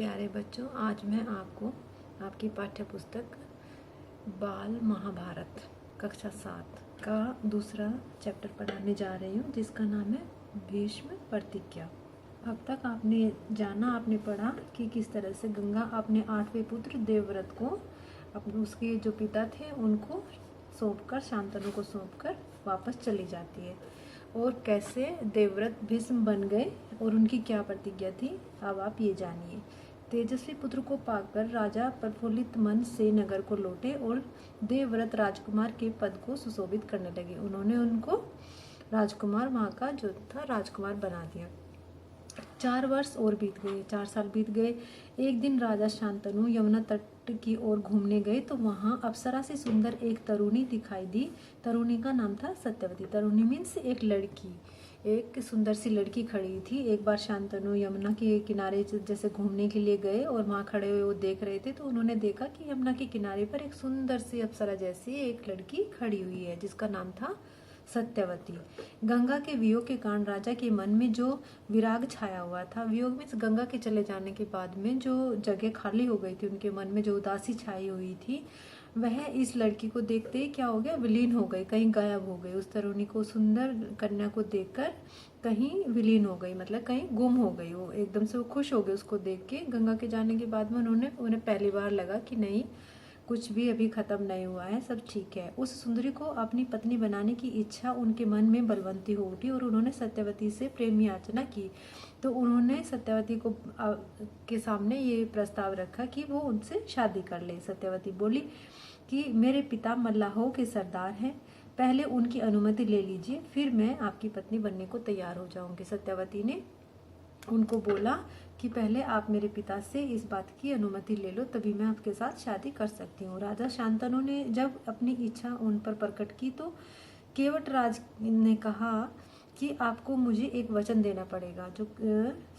प्यारे बच्चों, आज मैं आपको आपकी पाठ्य पुस्तक बाल महाभारत कक्षा 7 का दूसरा चैप्टर पढ़ाने जा रही हूँ, जिसका नाम है भीष्म प्रतिज्ञा। अब तक आपने जाना, आपने पढ़ा कि किस तरह से गंगा अपने 8वें पुत्र देवव्रत को अपने उसके जो पिता थे उनको सौंपकर, शांतनु को सौंपकर वापस चली जाती है, और कैसे देवव्रत भीष्म बन गए और उनकी क्या प्रतिज्ञा थी। अब आप ये जानिए। तेजस्वी पुत्र को पाकर राजा प्रफुल्लित मन से नगर को लौटे और देवव्रत राजकुमार के पद को सुशोभित करने लगे। उन्होंने उनको राजकुमार, वहाँ का जो था राजकुमार बना दिया। 4 वर्ष और बीत गए, 4 साल बीत गए। एक दिन राजा शांतनु यमुना तट की ओर घूमने गए तो वहाँ अप्सरा से सुंदर एक तरुणी दिखाई दी। तरुणी का नाम था सत्यवती। तरुणी मीन्स एक लड़की, एक सुंदर सी लड़की खड़ी थी। एक बार शांतनु यमुना के किनारे जैसे घूमने के लिए गए और वहाँ खड़े हुए वो देख रहे थे, तो उन्होंने देखा कि यमुना के किनारे पर एक सुंदर सी अप्सरा जैसी एक लड़की खड़ी हुई है, जिसका नाम था सत्यवती। गंगा के वियोग के कारण राजा के मन में जो विराग छाया हुआ था, वियोग में गंगा के चले जाने के बाद में जो जगह खाली हो गई थी, उनके मन में जो उदासी छाई हुई थी, वह इस लड़की को देखते ही क्या हो गया, विलीन हो गई, कहीं गायब हो गई। उस तरुणी को, सुंदर कन्या को देखकर कहीं विलीन हो गई, मतलब कहीं गुम हो गई। वो एकदम से वो खुश हो गए उसको देख के। गंगा के जाने के बाद में उन्हें पहली बार लगा कि नहीं, कुछ भी अभी खत्म नहीं हुआ है, सब ठीक है। उस सुंदरी को अपनी पत्नी बनाने की इच्छा उनके मन में बलवंती हो उठी और उन्होंने सत्यवती से प्रेम याचना की। तो उन्होंने सत्यवती को के सामने ये प्रस्ताव रखा कि वो उनसे शादी कर ले। सत्यवती बोली कि मेरे पिता मल्लाहों के सरदार हैं, पहले उनकी अनुमति ले लीजिए, फिर मैं आपकी पत्नी बनने को तैयार हो जाऊंगी। सत्यवती ने उनको बोला कि पहले आप मेरे पिता से इस बात की अनुमति ले लो, तभी मैं आपके साथ शादी कर सकती हूँ। राजा शांतनु ने जब अपनी इच्छा उन पर प्रकट की तो केवट राज ने कहा कि आपको मुझे एक वचन देना पड़ेगा। जो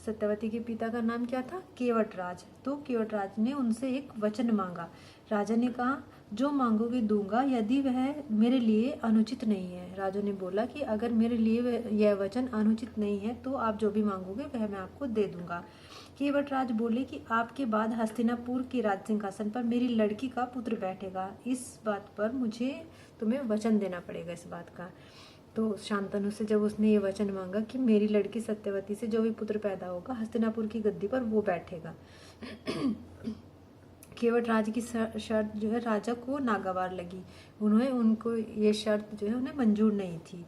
सत्यवती के पिता का नाम क्या था, केवट राज। तो केवट राज ने उनसे एक वचन मांगा। राजा ने कहा, जो मांगोगे दूंगा, यदि वह मेरे लिए अनुचित नहीं है। राजा ने बोला कि अगर मेरे लिए यह वचन अनुचित नहीं है तो आप जो भी मांगोगे वह मैं आपको दे दूंगा। केवट राज बोले कि आपके बाद हस्तिनापुर के राज सिंहासन पर मेरी लड़की का पुत्र बैठेगा, इस बात पर मुझे तुम्हें वचन देना पड़ेगा इस बात का। तो शांतनु से जब उसने ये वचन मांगा कि मेरी लड़की सत्यवती से जो भी पुत्र पैदा होगा हस्तिनापुर की गद्दी पर वो बैठेगा, केवट राज की शर्त जो है राजा को नागवार लगी। उनको ये शर्त जो है उन्हें मंजूर नहीं थी।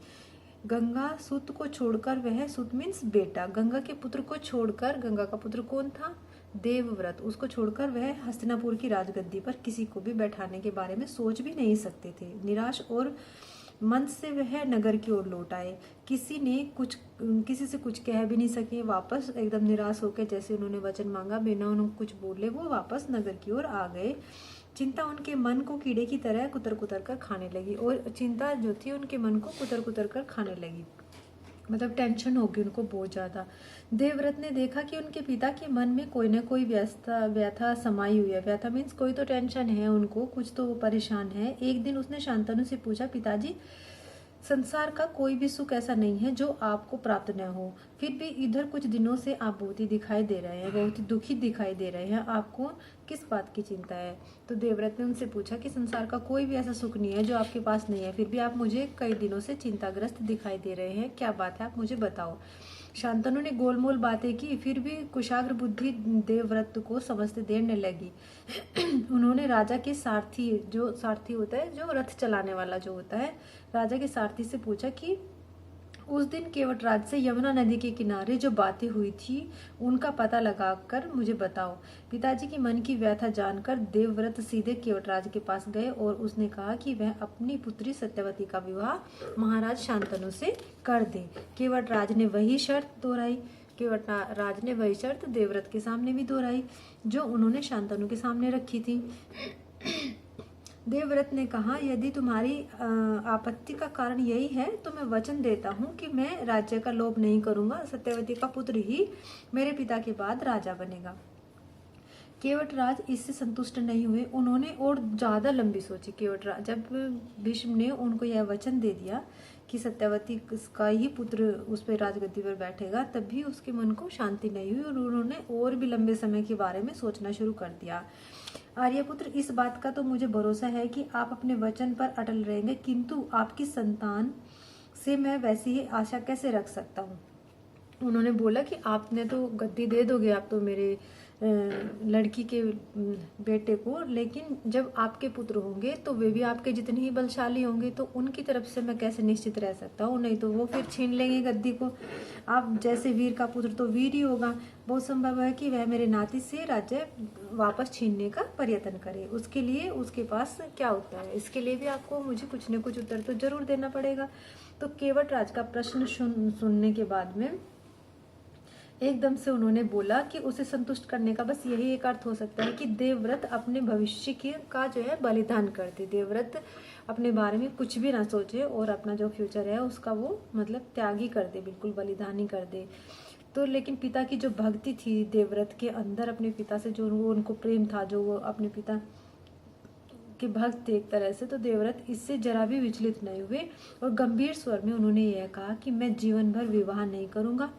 गंगा सुत को छोड़कर, वह सुत मीन्स बेटा, गंगा के पुत्र को छोड़कर, गंगा का पुत्र कौन था, देवव्रत, उसको छोड़कर वह हस्तिनापुर की राजगद्दी पर किसी को भी बैठाने के बारे में सोच भी नहीं सकते थे। निराश और मन से वह नगर की ओर लौट आए। किसी से कुछ कह भी नहीं सके। वापस एकदम निराश होकर, जैसे उन्होंने वचन मांगा, बिना उन्होंने कुछ बोले वो वापस नगर की ओर आ गए। चिंता उनके मन को कीड़े की तरह कुतर कुतर कर खाने लगी, और चिंता जो थी उनके मन को कुतर कुतर कर खाने लगी, मतलब टेंशन होगी उनको बहुत ज़्यादा। देवव्रत ने देखा कि उनके पिता के मन में कोई ना कोई व्यथा समाई हुई है। व्यथा मीन्स कोई तो टेंशन है उनको, कुछ तो वो परेशान है। एक दिन उसने शांतनु से पूछा, पिताजी, संसार का कोई भी सुख ऐसा नहीं है जो आपको प्राप्त न हो, फिर भी इधर कुछ दिनों से आप बहुत ही दिखाई दे रहे हैं, बहुत ही दुखी दिखाई दे रहे हैं, आपको किस बात की चिंता है। तो देवव्रत ने उनसे पूछा कि संसार का कोई भी ऐसा सुख नहीं है जो आपके पास नहीं है, फिर भी आप मुझे कई दिनों से चिंताग्रस्त दिखाई दे रहे हैं, क्या बात है, आप मुझे बताओ। शांतनु ने गोलमोल बातें की, फिर भी कुशाग्र बुद्धि देवव्रत को समझते देर न लगी। उन्होंने राजा के सारथी, जो सारथी होता है, जो रथ चलाने वाला जो होता है, राजा के सारथी से पूछा कि उस दिन केवट राज से यमुना नदी के किनारे जो बातें हुई थी उनका पता लगाकर मुझे बताओ। पिताजी की मन की व्यथा जानकर देवव्रत सीधे केवट राज के पास गए और उसने कहा कि वह अपनी पुत्री सत्यवती का विवाह महाराज शांतनु से कर दे। केवट राज ने वही शर्त दोहराई। केवट राज ने वही शर्त देवव्रत के सामने भी दोहराई जो उन्होंने शांतनु के सामने रखी थी। देवव्रत ने कहा, यदि तुम्हारी आपत्ति का कारण यही है तो मैं वचन देता हूँ कि मैं राज्य का लोभ नहीं करूंगा, सत्यवती का पुत्र ही मेरे पिता के बाद राजा बनेगा। केवट राज इससे संतुष्ट नहीं हुए, उन्होंने और ज्यादा लंबी सोची। केवट राज, जब भीष्म ने उनको यह वचन दे दिया कि सत्यवती का ही पुत्र उस पर राजगद्दी पर बैठेगा, तब भी उसके मन को शांति नहीं हुई और उन्होंने और भी लंबे समय के बारे में सोचना शुरू कर दिया। आर्यपुत्र, इस बात का तो मुझे भरोसा है कि आप अपने वचन पर अटल रहेंगे, किंतु आपकी संतान से मैं वैसी ही आशा कैसे रख सकता हूँ। उन्होंने बोला कि आपने तो गद्दी दे दोगे आप तो मेरे लड़की के बेटे को, लेकिन जब आपके पुत्र होंगे तो वे भी आपके जितने ही बलशाली होंगे, तो उनकी तरफ से मैं कैसे निश्चित रह सकता हूँ, नहीं तो वो फिर छीन लेंगे गद्दी को। आप जैसे वीर का पुत्र तो वीर ही होगा, बहुत संभव है कि वह मेरे नाती से राज्य वापस छीनने का प्रयत्न करे। उसके लिए उसके पास क्या उत्तर है, इसके लिए भी आपको मुझे कुछ न कुछ उत्तर तो जरूर देना पड़ेगा। तो केवट राज का प्रश्न सुनने के बाद में एकदम से उन्होंने बोला कि उसे संतुष्ट करने का बस यही एक अर्थ हो सकता है कि देवव्रत अपने भविष्य का जो है बलिदान कर दे। देवव्रत अपने बारे में कुछ भी ना सोचे और अपना जो फ्यूचर है उसका वो मतलब त्याग ही कर दे, बिल्कुल बलिदान ही कर दे। तो लेकिन पिता की जो भक्ति थी देवव्रत के अंदर, अपने पिता से जो वो उनको प्रेम था, जो वो अपने पिता के भक्त थे एक तरह से, तो देवव्रत इससे जरा भी विचलित नहीं हुए और गंभीर स्वर में उन्होंने यह कहा कि मैं जीवन भर विवाह नहीं करूंगा,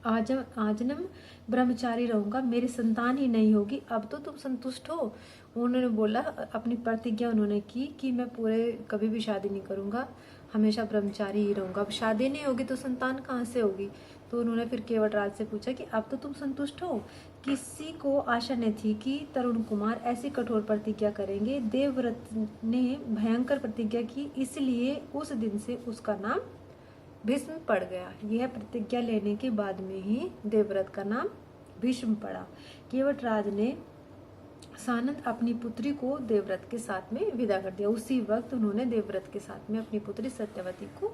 आजन्म ब्रह्मचारी रहूंगा, मेरी संतान ही नहीं होगी, अब तो तुम संतुष्ट हो। उन्होंने बोला, अपनी प्रतिज्ञा उन्होंने की कि मैं पूरे कभी भी शादी नहीं करूंगा, हमेशा ब्रह्मचारी ही रहूंगा। अब शादी नहीं होगी तो संतान कहाँ से होगी। तो उन्होंने फिर केवटराज से पूछा कि अब तो तुम संतुष्ट हो। किसी को आशा नहीं थी कि तरुण कुमार ऐसी कठोर प्रतिज्ञा करेंगे। देवव्रत ने भयंकर प्रतिज्ञा की, इसलिए उस दिन से उसका नाम भीष्म पड़ गया। यह प्रतिज्ञा लेने के बाद में ही देवव्रत का नाम भीष्म पड़ा। केवटराज ने सानंद अपनी पुत्री को देवव्रत के साथ में विदा कर दिया। उसी वक्त उन्होंने देवव्रत के साथ में अपनी पुत्री सत्यवती को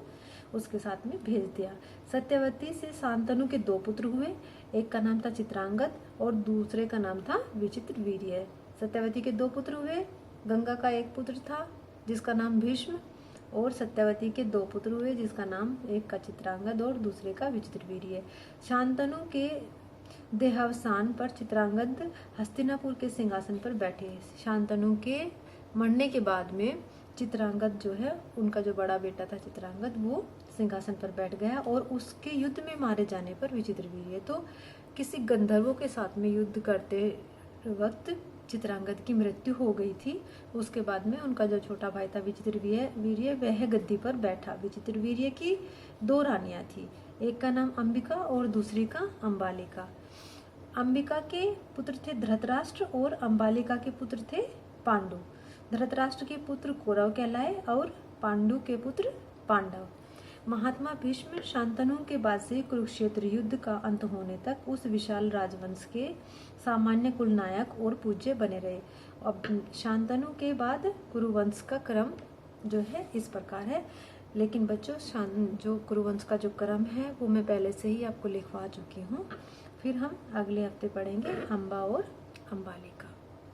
उसके साथ में भेज दिया। सत्यवती से शांतनु के 2 पुत्र हुए, एक का नाम था चित्रांगद और दूसरे का नाम था विचित्रवीर्य। सत्यवती के 2 पुत्र हुए, गंगा का एक पुत्र था जिसका नाम भीष्म, और सत्यवती के 2 पुत्र हुए जिसका नाम, एक का चित्रांगद और दूसरे का विचित्रवीर्य। शांतनु के देहावसान पर चित्रांगद हस्तिनापुर के सिंहासन पर बैठे। शांतनु के मरने के बाद में चित्रांगद जो है, उनका जो बड़ा बेटा था चित्रांगद, वो सिंहासन पर बैठ गया और उसके युद्ध में मारे जाने पर विचित्रवीर्य तो किसी गंधर्वों के साथ में युद्ध करते वक्त चित्रांगद की मृत्यु हो गई थी। उसके बाद में उनका जो छोटा भाई था विचित्रवीर्य, वह गद्दी पर बैठा। विचित्रवीर्य की 2 रानियां थी, एक का नाम अंबिका और दूसरी का अंबालिका। अंबिका के पुत्र थे धृतराष्ट्र और अंबालिका के पुत्र थे पांडु। धृतराष्ट्र के पुत्र कौरव कहलाए और पांडु के पुत्र पांडव। महात्मा भीष्म शांतनु के बाद से कुरुक्षेत्र युद्ध का अंत होने तक उस विशाल राजवंश के सामान्य कुलनायक और पूज्य बने रहे। अब शांतनु के बाद कुरुवंश का क्रम जो है इस प्रकार है। लेकिन बच्चों, जो कुरुवंश का जो क्रम है वो मैं पहले से ही आपको लिखवा चुकी हूँ। फिर हम अगले हफ्ते पढ़ेंगे अंबा और अंबालिका।